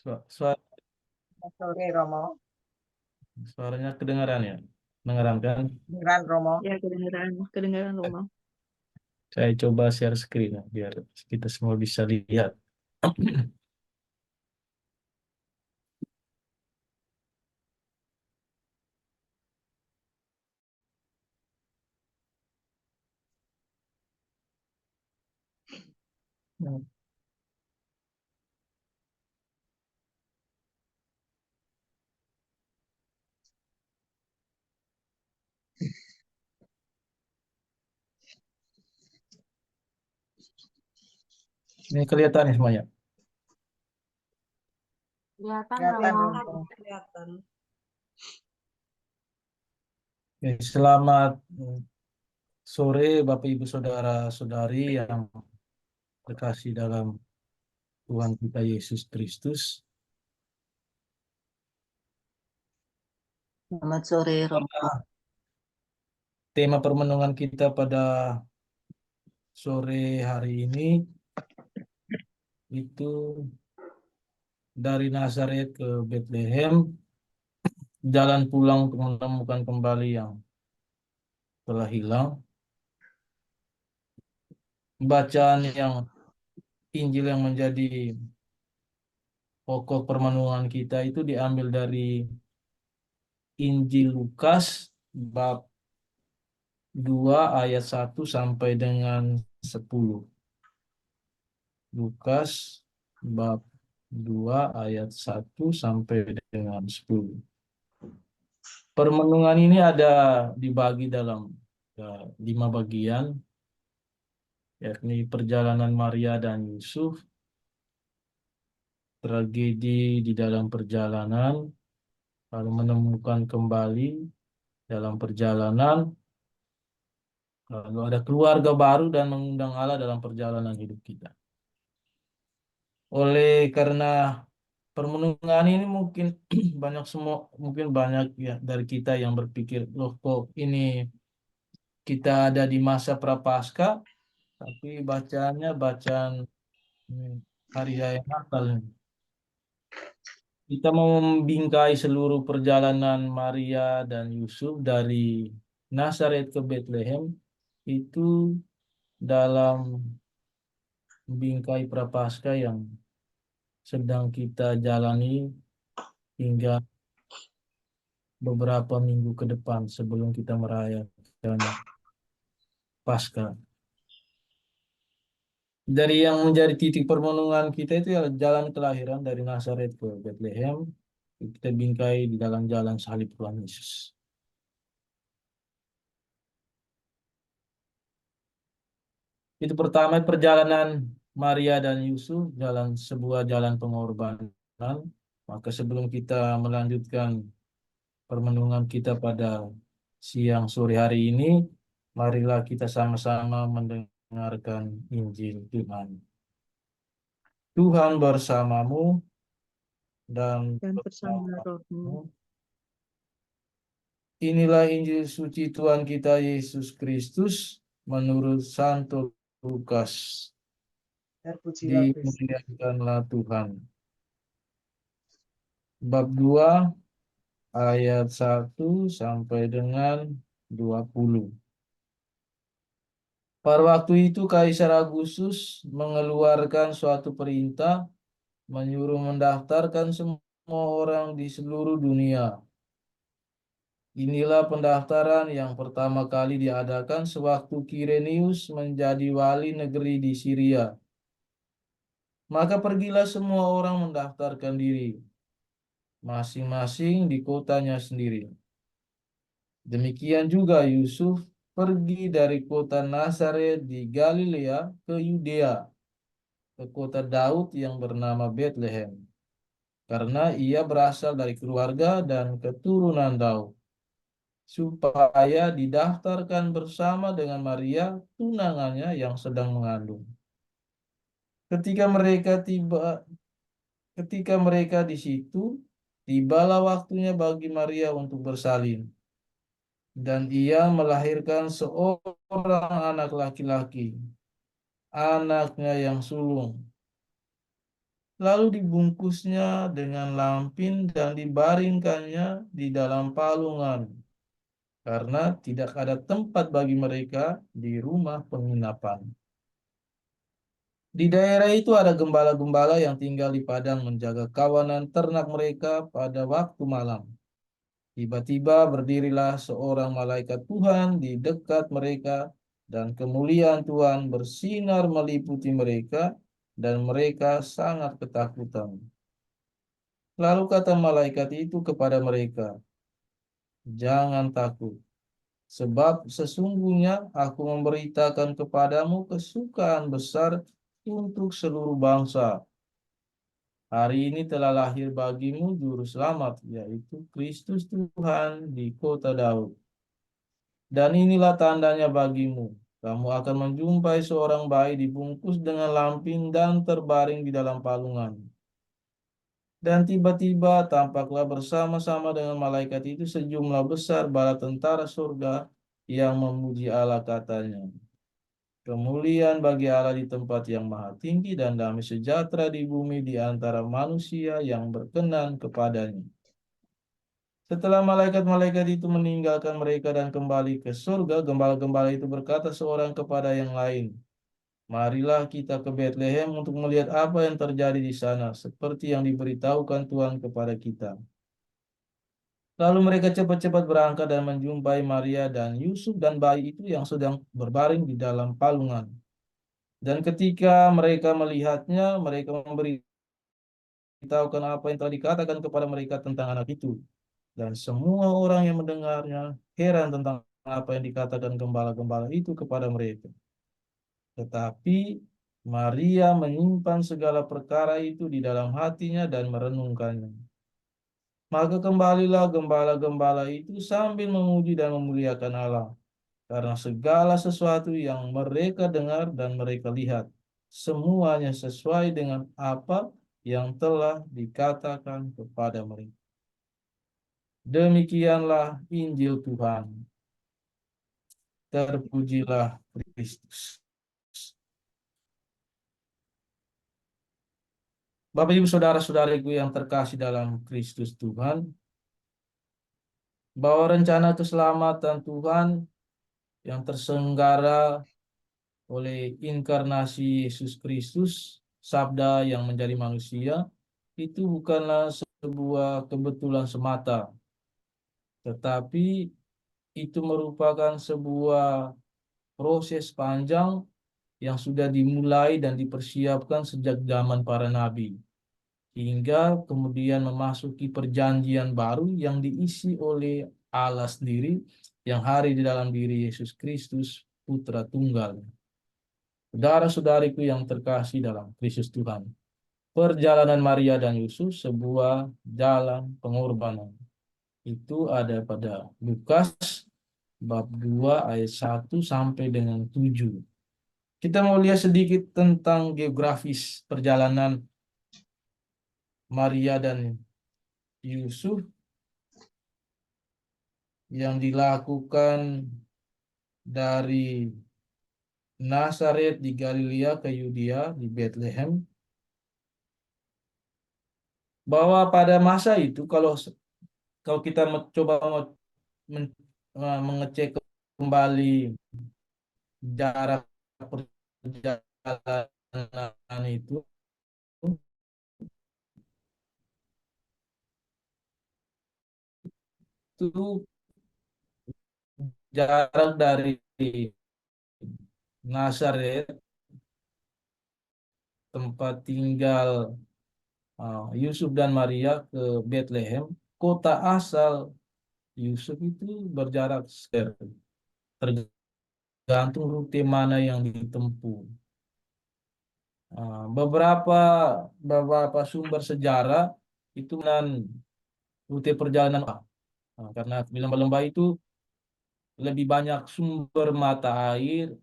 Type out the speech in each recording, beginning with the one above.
Suara, Selamat sore Romo. suaranya kedengaran ya? Kedengaran kan? Beneran Romo. Ya, kedengaran Roma. Saya coba share screen ya, biar kita semua bisa lihat. Ini kelihatan nih semuanya. Kelihatan Kelihatan Romo. Romo. Kelihatan. Oke, selamat sore Bapak Ibu Saudara-saudari yang terkasih dalam Tuhan kita Yesus Kristus. Selamat sore Romo. Tema permenungan kita pada sore hari ini itu dari Nazaret ke Bethlehem, jalan pulang untuk menemukan kembali yang telah hilang. Bacaan yang Injil yang menjadi pokok permenungan kita itu diambil dari Injil Lukas bab 2 ayat 1 sampai dengan 10. Lukas bab 2 ayat 1 sampai dengan 10. Permenungan ini ada dibagi dalam 5 bagian, yakni perjalanan Maria dan Yusuf, tragedi di dalam perjalanan, lalu menemukan kembali dalam perjalanan, lalu ada keluarga baru dan mengundang Allah dalam perjalanan hidup kita. Oleh karena permenungan ini mungkin mungkin banyak ya dari kita yang berpikir, loh kok ini kita ada di masa Prapaskah, tapi bacaannya bacaan hmm, hari raya Natal. Kita mau membingkai seluruh perjalanan Maria dan Yusuf dari Nazaret ke Bethlehem itu dalam bingkai Prapaskah yang sedang kita jalani hingga beberapa minggu ke depan sebelum kita merayakan Paskah. Dari yang menjadi titik permenungan kita itu ya jalan kelahiran dari Nazaret ke Bethlehem. Kita bingkai di dalam jalan salib Tuhan Yesus. Itu pertama perjalanan Maria dan Yusuf, sebuah jalan pengorbanan. Maka sebelum kita melanjutkan permenungan kita pada siang sore hari ini, marilah kita sama-sama mendengarkan Injil Tuhan. Tuhan bersamamu dan Dan bersama bersamamu. rohmu. Inilah Injil suci Tuhan kita Yesus Kristus menurut Santo Lukas. Terpujilah Kristus. Dimuliakanlah Tuhan. Bab 2 ayat 1 sampai dengan 20. Pada waktu itu Kaisar Agustus mengeluarkan suatu perintah menyuruh mendaftarkan semua orang di seluruh dunia. Inilah pendaftaran yang pertama kali diadakan sewaktu Kirenius menjadi wali negeri di Syria. Maka pergilah semua orang mendaftarkan diri, masing-masing di kotanya sendiri. Demikian juga Yusuf pergi dari kota Nazaret di Galilea ke Yudea, ke kota Daud yang bernama Bethlehem, karena ia berasal dari keluarga dan keturunan Daud, supaya didaftarkan bersama dengan Maria, tunangannya yang sedang mengandung. Ketika mereka tiba, ketika mereka di situ, tibalah waktunya bagi Maria untuk bersalin, dan ia melahirkan seorang anak laki-laki, anaknya yang sulung. Lalu dibungkusnya dengan lampin dan dibaringkannya di dalam palungan, karena tidak ada tempat bagi mereka di rumah penginapan. Di daerah itu ada gembala-gembala yang tinggal di padang menjaga kawanan ternak mereka pada waktu malam. Tiba-tiba berdirilah seorang malaikat Tuhan di dekat mereka, dan kemuliaan Tuhan bersinar meliputi mereka, dan mereka sangat ketakutan. Lalu kata malaikat itu kepada mereka, "Jangan takut, sebab sesungguhnya aku memberitakan kepadamu kesukaan besar untuk seluruh bangsa. Hari ini telah lahir bagimu juru selamat, yaitu Kristus Tuhan di kota Daud. Dan inilah tandanya bagimu. Kamu akan menjumpai seorang bayi dibungkus dengan lampin dan terbaring di dalam palungan." Dan tiba-tiba tampaklah bersama-sama dengan malaikat itu sejumlah besar bala tentara surga yang memuji Allah, katanya, "Kemuliaan bagi Allah di tempat yang maha tinggi, dan damai sejahtera di bumi di antara manusia yang berkenan kepadanya." Setelah malaikat-malaikat itu meninggalkan mereka dan kembali ke surga, gembala-gembala itu berkata seorang kepada yang lain, "Marilah kita ke Betlehem untuk melihat apa yang terjadi di sana, seperti yang diberitahukan Tuhan kepada kita." Lalu mereka cepat-cepat berangkat dan menjumpai Maria dan Yusuf dan bayi itu yang sedang berbaring di dalam palungan. Dan ketika mereka melihatnya, mereka memberitahukan apa yang telah dikatakan kepada mereka tentang anak itu. Dan semua orang yang mendengarnya heran tentang apa yang dikatakan gembala-gembala itu kepada mereka. Tetapi Maria menyimpan segala perkara itu di dalam hatinya dan merenungkannya. Maka kembalilah gembala-gembala itu sambil memuji dan memuliakan Allah, karena segala sesuatu yang mereka dengar dan mereka lihat, semuanya sesuai dengan apa yang telah dikatakan kepada mereka. Demikianlah Injil Tuhan. Terpujilah Kristus. Bapak Ibu saudara-saudariku yang terkasih dalam Kristus Tuhan, bahwa rencana keselamatan Tuhan yang terselenggara oleh inkarnasi Yesus Kristus, Sabda yang menjadi manusia, itu bukanlah sebuah kebetulan semata, tetapi itu merupakan sebuah proses panjang yang sudah dimulai dan dipersiapkan sejak zaman para nabi, hingga kemudian memasuki perjanjian baru yang diisi oleh Allah sendiri yang hadir di dalam diri Yesus Kristus, Putra Tunggal. Saudara-saudariku yang terkasih dalam Kristus Tuhan, perjalanan Maria dan Yusuf sebuah jalan pengorbanan. Itu ada pada Lukas bab 2 ayat 1 sampai dengan 7. Kita mau lihat sedikit tentang geografis perjalanan Maria dan Yusuf yang dilakukan dari Nazaret di Galilea ke Yudea di Bethlehem. Bahwa pada masa itu kalau kita coba mengecek kembali jarak perjalanan itu jarak dari Nazaret, tempat tinggal Yusuf dan Maria, ke Bethlehem, kota asal Yusuf, itu berjarak tergantung rute mana yang ditempuh. Beberapa sumber sejarah itu dengan rute perjalanan, karena di lembah-lembah itu lebih banyak sumber mata air,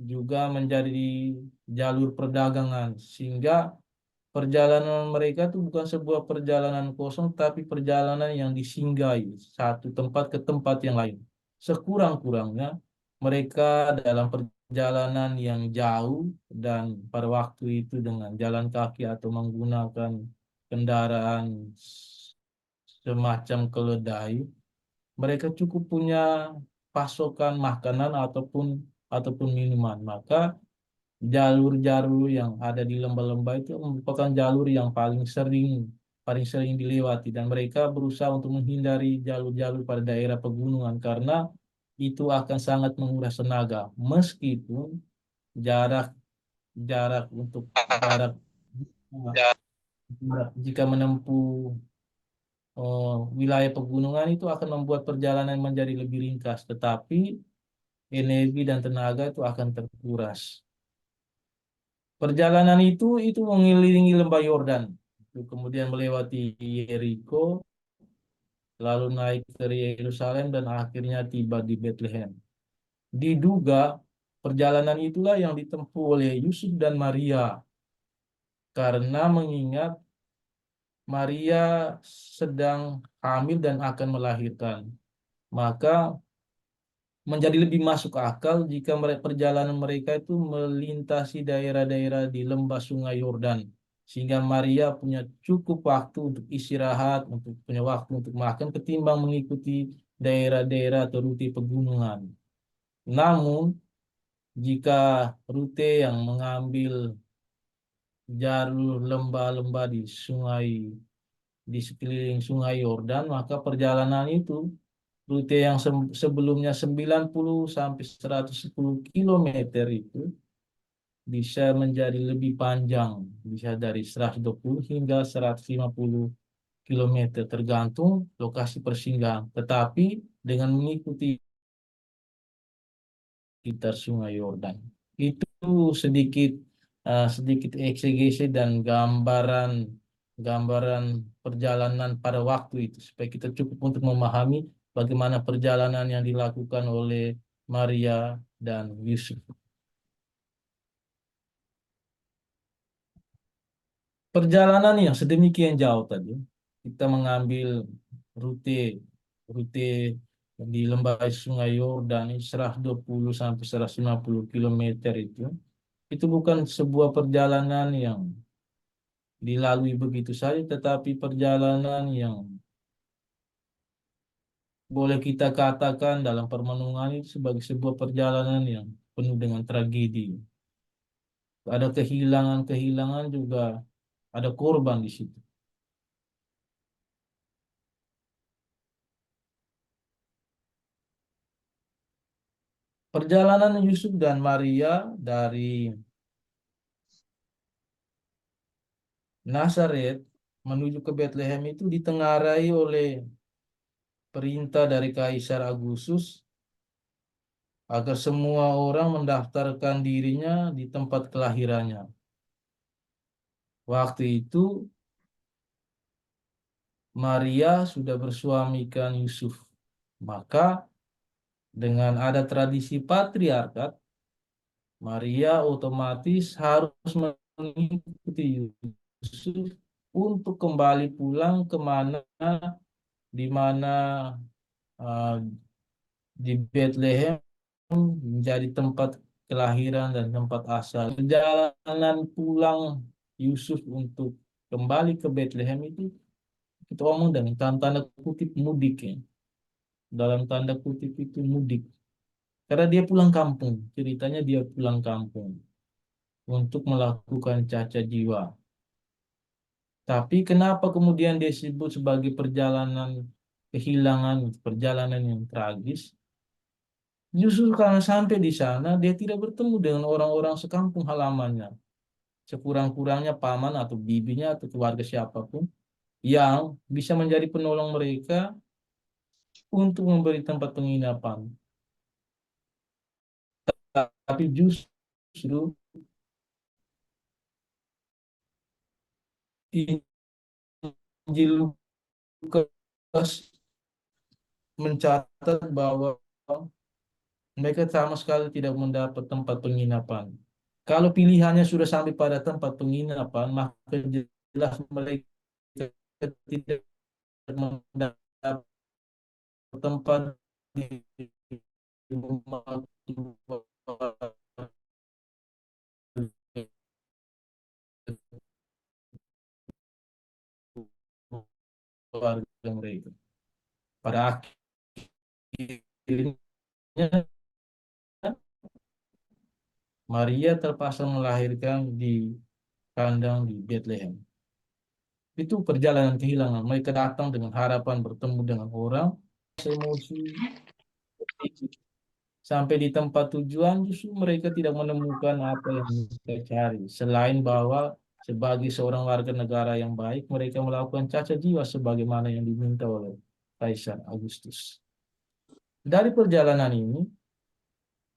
juga menjadi jalur perdagangan, sehingga perjalanan mereka itu bukan sebuah perjalanan kosong, tapi perjalanan yang disinggahi satu tempat ke tempat yang lain. Sekurang-kurangnya mereka dalam perjalanan yang jauh dan pada waktu itu dengan jalan kaki atau menggunakan kendaraan semacam keledai, mereka cukup punya pasokan makanan ataupun minuman. Maka jalur-jalur yang ada di lembah-lembah itu merupakan jalur yang paling sering dilewati, dan mereka berusaha untuk menghindari jalur-jalur pada daerah pegunungan karena itu akan sangat menguras tenaga, meskipun jarak jarak untuk jarak jika menempuh wilayah pegunungan itu akan membuat perjalanan menjadi lebih ringkas, tetapi energi dan tenaga itu akan terkuras. Perjalanan itu mengelilingi lembah Yordan, kemudian melewati Yeriko, lalu naik ke Yerusalem dan akhirnya tiba di Bethlehem. Diduga perjalanan itulah yang ditempuh oleh Yusuf dan Maria karena mengingat Maria sedang hamil dan akan melahirkan. Maka menjadi lebih masuk akal jika perjalanan mereka itu melintasi daerah-daerah di lembah Sungai Yordan, sehingga Maria punya cukup waktu untuk istirahat, punya waktu untuk makan ketimbang mengikuti daerah-daerah atau rute pegunungan. Namun jika rute yang mengambil jalur lembah-lembah di sekeliling Sungai Yordan, maka perjalanan itu rute yang sebelumnya 90 sampai 110 kilometer itu bisa menjadi lebih panjang, bisa dari 120 hingga 150 kilometer tergantung lokasi persinggahan. Tetapi dengan mengikuti sekitar Sungai Yordan. Itu sedikit sedikit eksegese dan gambaran perjalanan pada waktu itu supaya kita cukup untuk memahami bagaimana perjalanan yang dilakukan oleh Maria dan Yusuf. Perjalanan yang sedemikian jauh tadi, kita mengambil rute rute di lembah Sungai Yordan 120 sampai 150 kilometer itu bukan sebuah perjalanan yang dilalui begitu saja, tetapi perjalanan yang boleh kita katakan dalam permenungan itu sebagai sebuah perjalanan yang penuh dengan tragedi. Ada kehilangan-kehilangan juga, ada korban di situ. Perjalanan Yusuf dan Maria dari Nazaret menuju ke Bethlehem itu ditengarai oleh perintah dari Kaisar Agustus agar semua orang mendaftarkan dirinya di tempat kelahirannya. Waktu itu Maria sudah bersuamikan Yusuf. Maka dengan ada tradisi patriarkat, Maria otomatis harus mengikuti Yusuf untuk kembali pulang di mana uh, di Bethlehem menjadi tempat kelahiran dan tempat asal. Perjalanan pulang Yusuf untuk kembali ke Bethlehem itu kita omong dengan tanda kutip mudik ya. Dalam tanda kutip itu mudik. Karena dia pulang kampung. Ceritanya dia pulang kampung untuk melakukan cacat jiwa. Tapi kenapa kemudian dia disebut sebagai perjalanan kehilangan, perjalanan yang tragis? Justru karena sampai di sana dia tidak bertemu dengan orang-orang sekampung halamannya. Sekurang-kurangnya paman atau bibinya atau keluarga siapapun yang bisa menjadi penolong mereka untuk memberi tempat penginapan. Tapi justru Injil Lukas mencatat bahwa mereka sama sekali tidak mendapat tempat penginapan. Kalau pilihannya sudah sampai pada tempat penginapan, maka jelas mereka tidak mendapat tempat di rumah Tuhan. keluarga mereka. Pada akhirnya Maria terpaksa melahirkan di kandang di Bethlehem. Itu perjalanan kehilangan. Mereka datang dengan harapan bertemu dengan orang, emosi, sampai di tempat tujuan justru mereka tidak menemukan apa yang mereka cari. Selain bahwa sebagai seorang warga negara yang baik, mereka melakukan cacat jiwa sebagaimana yang diminta oleh Kaisar Agustus. Dari perjalanan ini,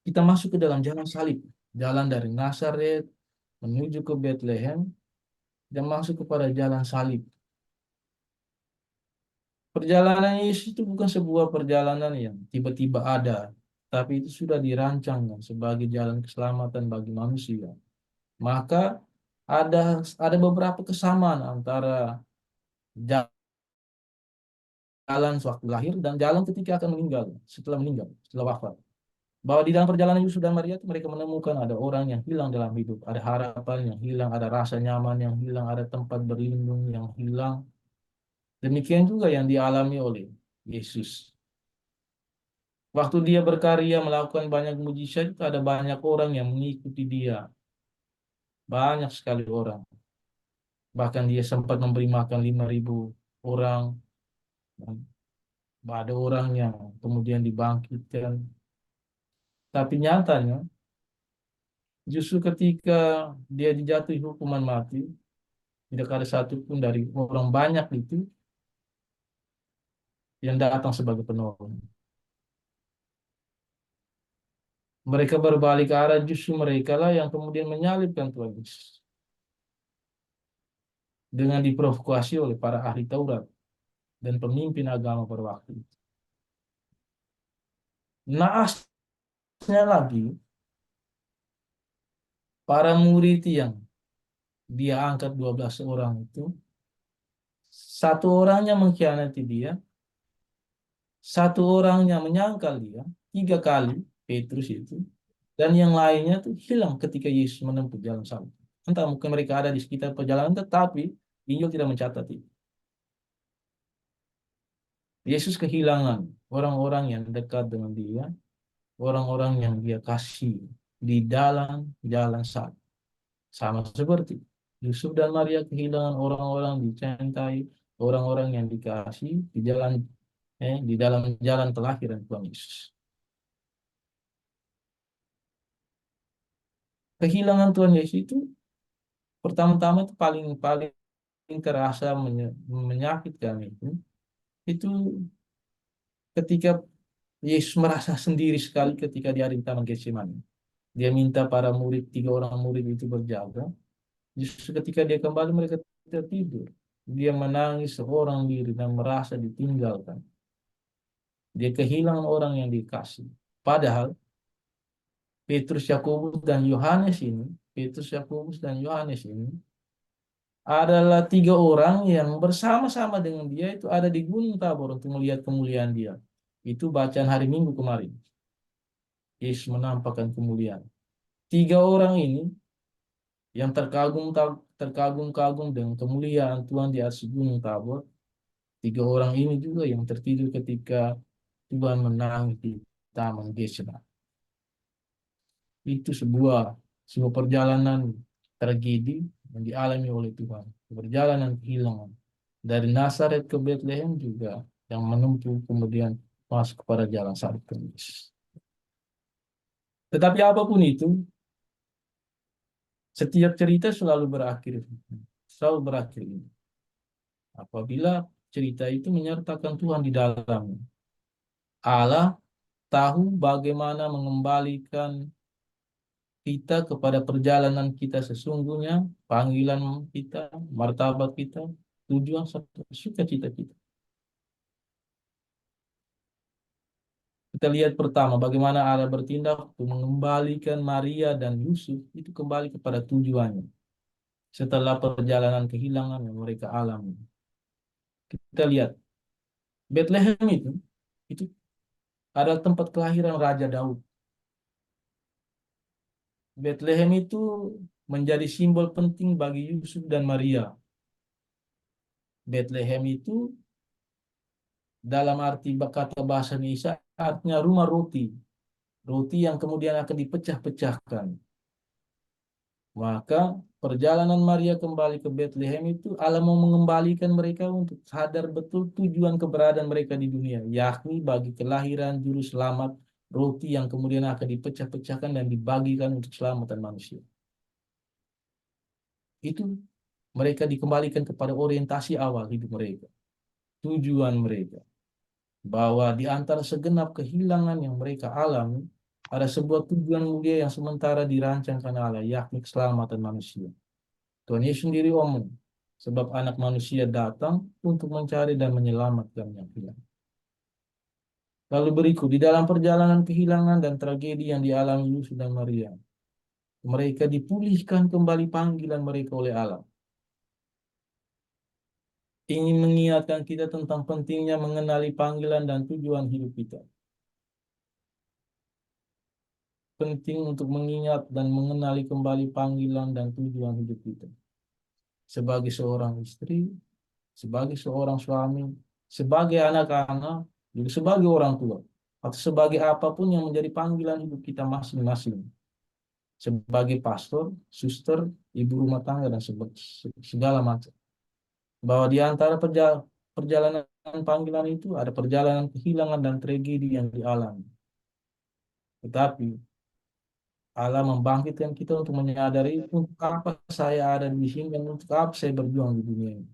kita masuk ke dalam jalan salib. Jalan dari Nazaret menuju ke Bethlehem dan masuk kepada jalan salib. Perjalanan Yesus itu bukan sebuah perjalanan yang tiba-tiba ada, tapi itu sudah dirancang sebagai jalan keselamatan bagi manusia. Maka ada beberapa kesamaan antara jalan sewaktu lahir dan jalan ketika akan meninggal, setelah wafat. Bahwa di dalam perjalanan Yusuf dan Maria itu mereka menemukan ada orang yang hilang dalam hidup, ada harapan yang hilang, ada rasa nyaman yang hilang, ada tempat berlindung yang hilang. Demikian juga yang dialami oleh Yesus. Waktu dia berkarya melakukan banyak mujizat, ada banyak orang yang mengikuti dia. Banyak sekali orang. Bahkan dia sempat memberi makan 5.000 orang. Ada orang yang kemudian dibangkitkan. Tapi nyatanya, justru ketika dia dijatuhi hukuman mati, tidak ada satupun dari orang banyak itu yang datang sebagai penolong. Mereka berbalik arah, justru mereka lah yang kemudian menyalibkan Tuhan Yesus. Dengan diprovokasi oleh para ahli Taurat dan pemimpin agama pada waktu itu. Naasnya lagi, para murid yang dia angkat 12 orang itu, satu orangnya mengkhianati dia, satu orangnya menyangkal dia, 3 kali, Petrus itu, dan yang lainnya tuh hilang ketika Yesus menempuh jalan salib. Entah mungkin mereka ada di sekitar perjalanan, tetapi Injil tidak mencatat itu. Yesus kehilangan orang-orang yang dekat dengan dia, orang-orang yang dia kasih di dalam jalan salib. Sama seperti Yusuf dan Maria kehilangan orang-orang dicintai, orang-orang yang dikasih di dalam jalan kelahiran Tuhan Yesus. Kehilangan Tuhan Yesus itu pertama-tama itu paling paling terasa menyakitkan itu ketika Yesus merasa sendiri sekali ketika dia ada di Taman Getsemani. Dia minta para murid, 3 orang murid itu berjaga. Justru ketika dia kembali mereka tertidur. Dia menangis seorang diri dan merasa ditinggalkan. Dia kehilangan orang yang dikasih. Padahal Petrus, Yakobus dan Yohanes ini adalah 3 orang yang bersama-sama dengan dia itu ada di Gunung Tabor untuk melihat kemuliaan dia. Itu bacaan hari Minggu kemarin. Yesus menampakkan kemuliaan. 3 orang ini yang terkagum-kagum dengan kemuliaan Tuhan di atas Gunung Tabor. 3 orang ini juga yang tertidur ketika Tuhan menangis di Taman Getsemani. Itu sebuah perjalanan tragedi yang dialami oleh Tuhan. Perjalanan kehilangan. Dari Nazaret ke Bethlehem juga yang menempuh kemudian masuk kepada jalan salib Yesus. Tetapi apapun itu, setiap cerita selalu berakhir ini. Apabila cerita itu menyertakan Tuhan di dalamnya. Allah tahu bagaimana mengembalikan kita kepada perjalanan kita sesungguhnya, panggilan kita, martabat kita, tujuan serta sukacita kita. Kita lihat pertama bagaimana Allah bertindak untuk mengembalikan Maria dan Yusuf itu kembali kepada tujuannya setelah perjalanan kehilangan yang mereka alami. Kita lihat Bethlehem itu adalah tempat kelahiran Raja Daud. Bethlehem itu menjadi simbol penting bagi Yusuf dan Maria. Bethlehem itu dalam arti kata bahasa Indonesia artinya rumah roti. Roti yang kemudian akan dipecah-pecahkan. Maka perjalanan Maria kembali ke Bethlehem itu Allah mau mengembalikan mereka untuk sadar betul tujuan keberadaan mereka di dunia, yakni bagi kelahiran juru selamat, roti yang kemudian akan dipecah-pecahkan dan dibagikan untuk keselamatan manusia. Itu mereka dikembalikan kepada orientasi awal hidup mereka, tujuan mereka. Bahwa di antara segenap kehilangan yang mereka alami, ada sebuah tujuan mulia yang sementara dirancangkan Allah, yakni keselamatan manusia. Tuhan Yesus sendiri omong, sebab anak manusia datang untuk mencari dan menyelamatkan yang hilang. Lalu berikut, di dalam perjalanan kehilangan dan tragedi yang dialami Yusuf dan Maria, mereka dipulihkan kembali panggilan mereka oleh Allah. Ingin mengingatkan kita tentang pentingnya mengenali panggilan dan tujuan hidup kita. Penting untuk mengingat dan mengenali kembali panggilan dan tujuan hidup kita. Sebagai seorang istri, sebagai seorang suami, sebagai anak-anak, juga sebagai orang tua, atau sebagai apapun yang menjadi panggilan hidup kita masing-masing. Sebagai pastor, suster, ibu rumah tangga, dan segala macam. Bahwa di antara perjalanan panggilan itu ada perjalanan kehilangan dan tragedi yang dialami. Tetapi Allah membangkitkan kita untuk menyadari untuk apa saya ada di sini dan untuk apa saya berjuang di dunia ini.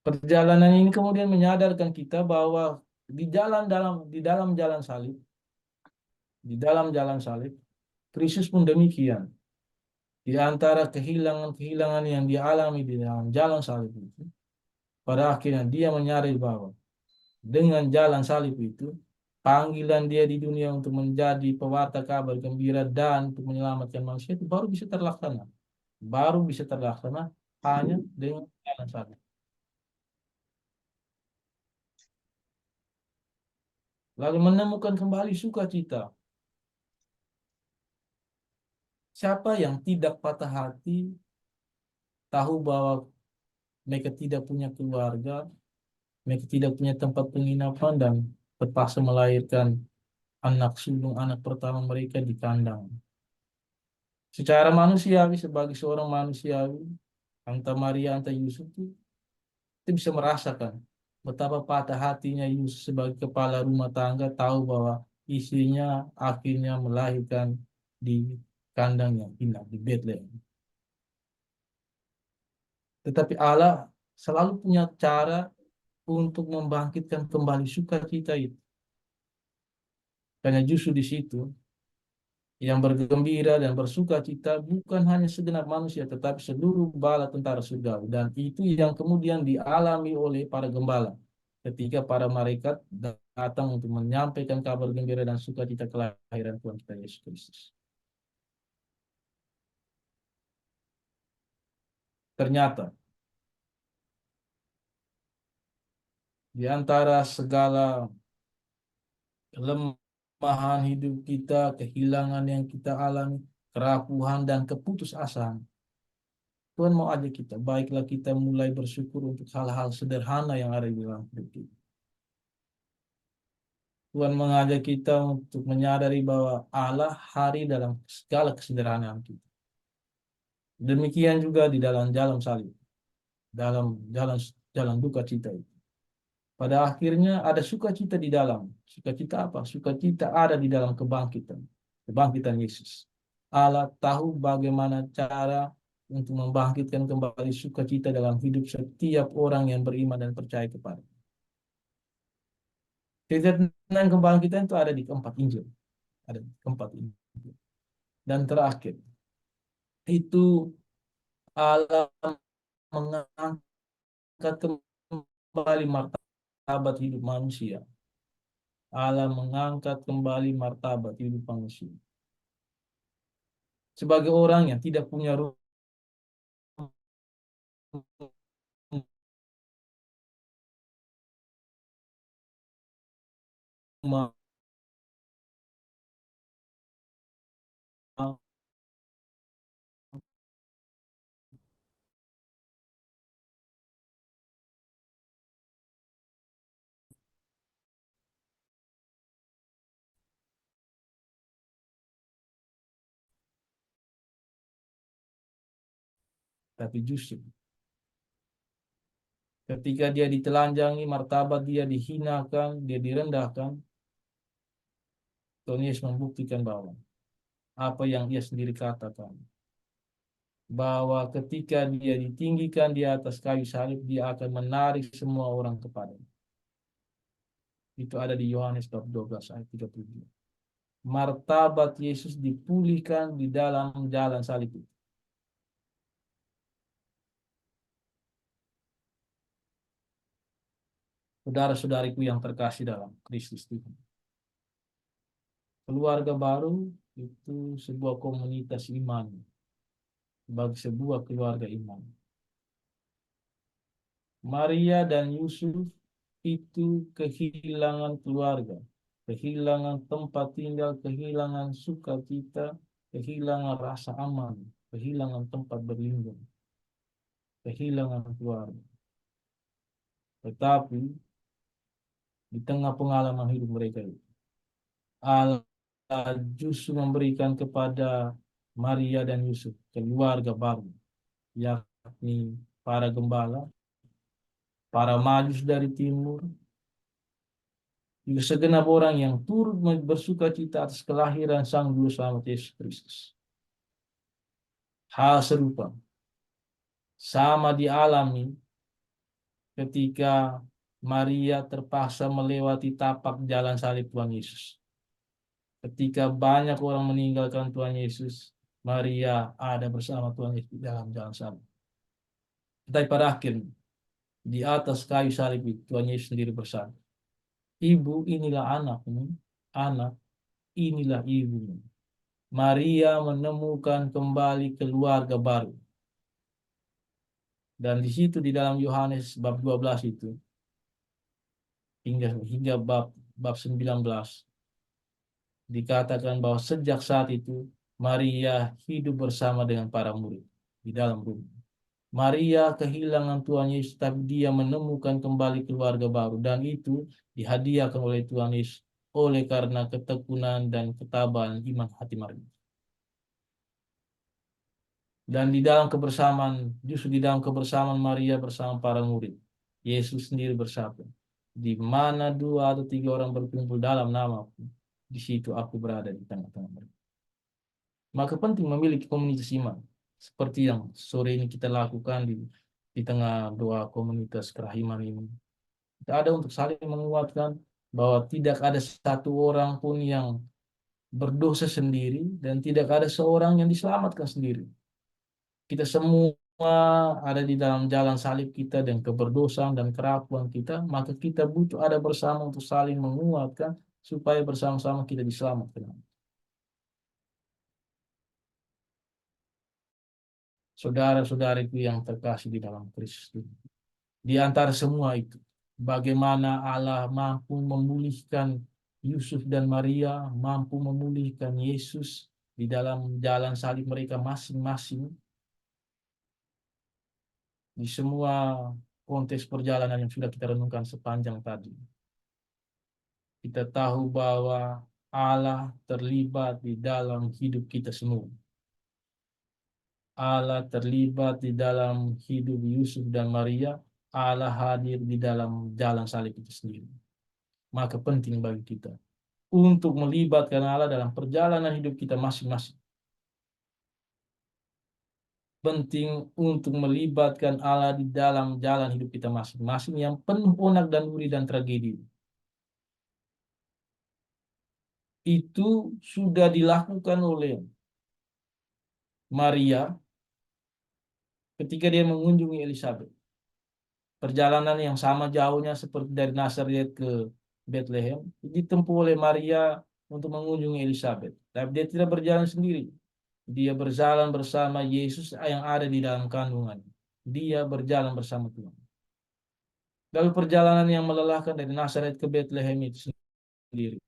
Perjalanan ini kemudian menyadarkan kita bahwa di dalam jalan salib, Kristus pun demikian. Di antara kehilangan-kehilangan yang dia alami di dalam jalan salib itu, pada akhirnya dia menyadari bahwa dengan jalan salib itu, panggilan dia di dunia untuk menjadi pewarta kabar gembira dan untuk menyelamatkan manusia itu baru bisa terlaksana. Baru bisa terlaksana hanya dengan jalan salib. Lalu menemukan kembali sukacita. Siapa yang tidak patah hati, tahu bahwa mereka tidak punya keluarga, mereka tidak punya tempat penginapan dan terpaksa melahirkan anak sulung, anak pertama mereka di kandang. Secara manusiawi, sebagai seorang manusiawi, Anta Maria, Anta Yusuf itu bisa merasakan betapa patah hatinya Yusuf sebagai kepala rumah tangga tahu bahwa istrinya akhirnya melahirkan di kandang yang hina di Bethlehem. Tetapi Allah selalu punya cara untuk membangkitkan kembali sukacita itu. Karena justru di situ yang bergembira dan bersukacita bukan hanya segenap manusia, tetapi seluruh bala tentara surgawi. Dan itu yang kemudian dialami oleh para gembala ketika para malaikat datang untuk menyampaikan kabar gembira dan sukacita kelahiran Tuhan kita Yesus Kristus. Ternyata di antara segala kelemahan hidup kita, kehilangan yang kita alami, kerapuhan dan keputusasaan, Tuhan mau ajak kita, baiklah kita mulai bersyukur untuk hal-hal sederhana yang ada di dalam hidup kita. Tuhan mengajak kita untuk menyadari bahwa Allah hari dalam segala kesederhanaan kita. Demikian juga di dalam jalan salib, dalam jalan duka cita itu. Pada akhirnya ada sukacita di dalam. Sukacita apa? Sukacita ada di dalam kebangkitan. Kebangkitan Yesus. Allah tahu bagaimana cara untuk membangkitkan kembali sukacita dalam hidup setiap orang yang beriman dan percaya kepada. Cerita tentang kebangkitan itu ada di keempat Injil. Ada di keempat Injil. Dan terakhir, itu Allah mengangkat kembali martabat hidup manusia. Allah mengangkat kembali martabat hidup manusia. Sebagai orang yang tidak punya rumah, tapi justru ketika dia ditelanjangi, martabat dia dihinakan, dia direndahkan, Tuhan Yesus membuktikan bahwa apa yang dia sendiri katakan, bahwa ketika dia ditinggikan di atas kayu salib, dia akan menarik semua orang kepadanya. Itu ada di Yohanes bab 12 ayat 32. Martabat Yesus dipulihkan di dalam jalan salib itu. Saudara-saudariku yang terkasih dalam Kristus Tuhan. Keluarga baru itu sebuah komunitas iman bagi sebuah keluarga iman. Maria dan Yusuf itu kehilangan keluarga, kehilangan tempat tinggal, kehilangan sukacita, kehilangan rasa aman, kehilangan tempat berlindung, kehilangan keluarga. Tetapi di tengah pengalaman hidup mereka itu, Allah justru memberikan kepada Maria dan Yusuf keluarga baru, yakni para gembala, para majus dari timur, juga segenap orang yang turut bersuka cita atas kelahiran Sang Juru Selamat Yesus Kristus. Hal serupa sama dialami ketika Maria terpaksa melewati tapak jalan salib Tuhan Yesus. Ketika banyak orang meninggalkan Tuhan Yesus, Maria ada bersama Tuhan Yesus dalam jalan salib. Tetapi pada akhirnya, di atas kayu salib itu, Tuhan Yesus sendiri bersabda, "Ibu, inilah anakmu, anak, inilah ibumu." Maria menemukan kembali keluarga baru. Dan di situ di dalam Yohanes bab 12 itu, hingga bab 19, dikatakan bahwa sejak saat itu Maria hidup bersama dengan para murid di dalam rumah. Maria kehilangan Tuhan Yesus, tapi dia menemukan kembali keluarga baru, dan itu dihadiahkan oleh Tuhan Yesus oleh karena ketekunan dan ketabahan iman hati Maria. Dan di dalam kebersamaan, justru di dalam kebersamaan Maria bersama para murid, Yesus sendiri bersabda, "Di mana 2 atau 3 orang berkumpul dalam namaku, di situ aku berada di tengah-tengah mereka." Maka penting memiliki komunitas iman, seperti yang sore ini kita lakukan di tengah doa komunitas kerahiman ini. Kita ada untuk saling menguatkan bahwa tidak ada satu orang pun yang berdosa sendiri dan tidak ada seorang yang diselamatkan sendiri. Kita semua ada di dalam jalan salib kita dan keberdosaan dan kerapuan kita, maka kita butuh ada bersama untuk saling menguatkan supaya bersama-sama kita diselamatkan. Saudara-saudariku yang terkasih di dalam Kristus, di antara semua itu, bagaimana Allah mampu memulihkan Yusuf dan Maria, mampu memulihkan Yesus di dalam jalan salib mereka masing-masing, di semua konteks perjalanan yang sudah kita renungkan sepanjang tadi. Kita tahu bahwa Allah terlibat di dalam hidup kita semua. Allah terlibat di dalam hidup Yusuf dan Maria. Allah hadir di dalam jalan salib itu sendiri. Maka penting bagi kita untuk melibatkan Allah dalam perjalanan hidup kita masing-masing. Penting untuk melibatkan Allah di dalam jalan hidup kita masing-masing yang penuh onak dan duri dan tragedi. Itu sudah dilakukan oleh Maria ketika dia mengunjungi Elizabeth. Perjalanan yang sama jauhnya seperti dari Nazaret ke Bethlehem ditempuh oleh Maria untuk mengunjungi Elizabeth. Tapi dia tidak berjalan sendiri. Dia berjalan bersama Yesus yang ada di dalam kandungan. Dia berjalan bersama Tuhan. Lalu perjalanan yang melelahkan dari Nazaret ke Bethlehem itu sendiri.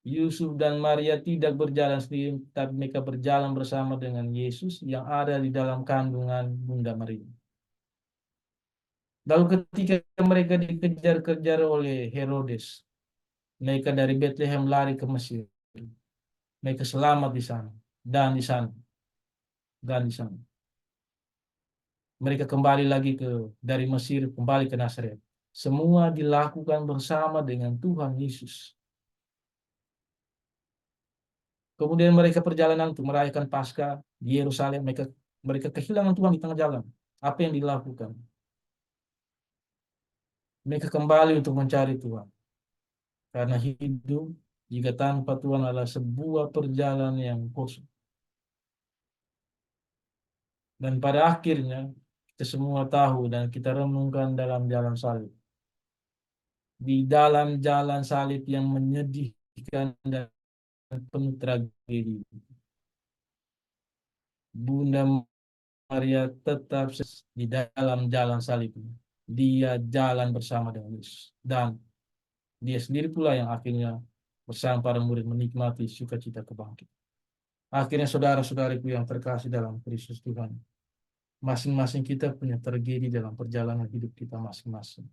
Yusuf dan Maria tidak berjalan sendiri, tapi mereka berjalan bersama dengan Yesus yang ada di dalam kandungan Bunda Maria. Lalu ketika mereka dikejar-kejar oleh Herodes, mereka dari Bethlehem lari ke Mesir. Mereka selamat di sana, dan di sana, dan di sana. mereka kembali lagi dari Mesir, kembali ke Nazaret. Semua dilakukan bersama dengan Tuhan Yesus. Kemudian mereka perjalanan untuk merayakan Paskah di Yerusalem. Mereka kehilangan Tuhan di tengah jalan. Apa yang dilakukan? Mereka kembali untuk mencari Tuhan. Karena hidup jika tanpa Tuhan adalah sebuah perjalanan yang kosong. Dan pada akhirnya kita semua tahu dan kita renungkan dalam jalan salib. Di dalam jalan salib yang menyedihkan dan penuh tragedi, Bunda Maria tetap di dalam jalan salib ini. Dia jalan bersama dengan Yesus. Dan dia sendiri pula yang akhirnya bersama para murid menikmati sukacita kebangkitan. Akhirnya saudara-saudariku yang terkasih dalam Kristus Tuhan, masing-masing kita punya tragedi dalam perjalanan hidup kita masing-masing.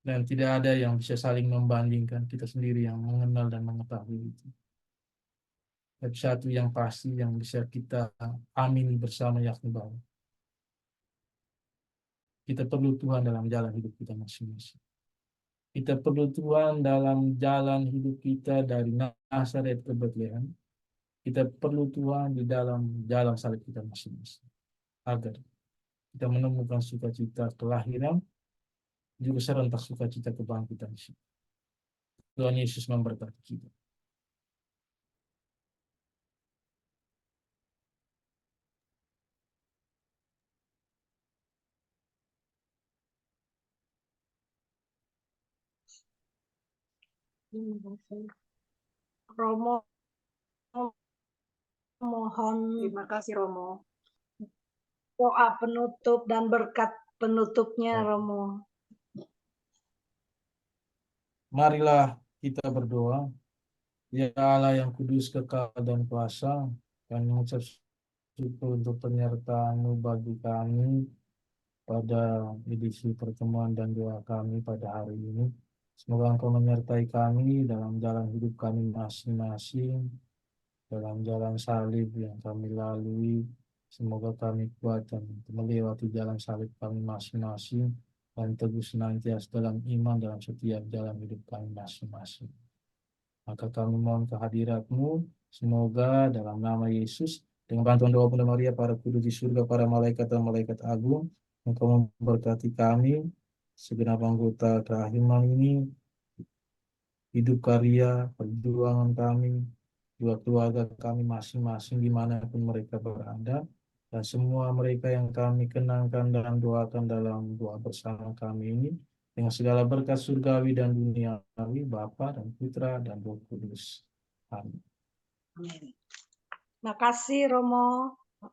Dan tidak ada yang bisa saling membandingkan, kita sendiri yang mengenal dan mengetahui itu. Tapi satu yang pasti yang bisa kita amini bersama yakni bahwa kita perlu Tuhan dalam jalan hidup kita masing-masing. Kita perlu Tuhan dalam jalan hidup kita dari Nazaret ke Bethlehem. Kita perlu Tuhan di dalam jalan salib kita masing-masing. Agar kita menemukan sukacita kelahiran, juga serentak sukacita kebangkitan. Tuhan Yesus memberkati kita. Terima kasih. Romo mohon Terima kasih Romo. doa penutup dan berkat penutupnya Baik. Romo. Marilah kita berdoa. Ya Allah yang kudus, kekal dan kuasa, kami mengucap syukur untuk penyertaan-Mu bagi kami pada edisi pertemuan dan doa kami pada hari ini. Semoga Engkau menyertai kami dalam jalan hidup kami masing-masing, dalam jalan salib yang kami lalui. Semoga kami kuat dan melewati jalan salib kami masing-masing dan teguh senantiasa dalam iman dalam setiap jalan hidup kami masing-masing. Maka kami mohon kehadirat-Mu, semoga dalam nama Yesus, dengan bantuan doa Bunda Maria, para kudus di surga, para malaikat dan malaikat agung, Engkau memberkati kami, segenap anggota kehakiman ini, hidup karya, perjuangan kami, juga keluarga kami masing-masing dimanapun mereka berada, dan semua mereka yang kami kenangkan dan doakan dalam doa bersama kami ini, dengan segala berkat surgawi dan duniawi, Bapa dan Putra dan Roh Kudus. Amin. Makasih Romo.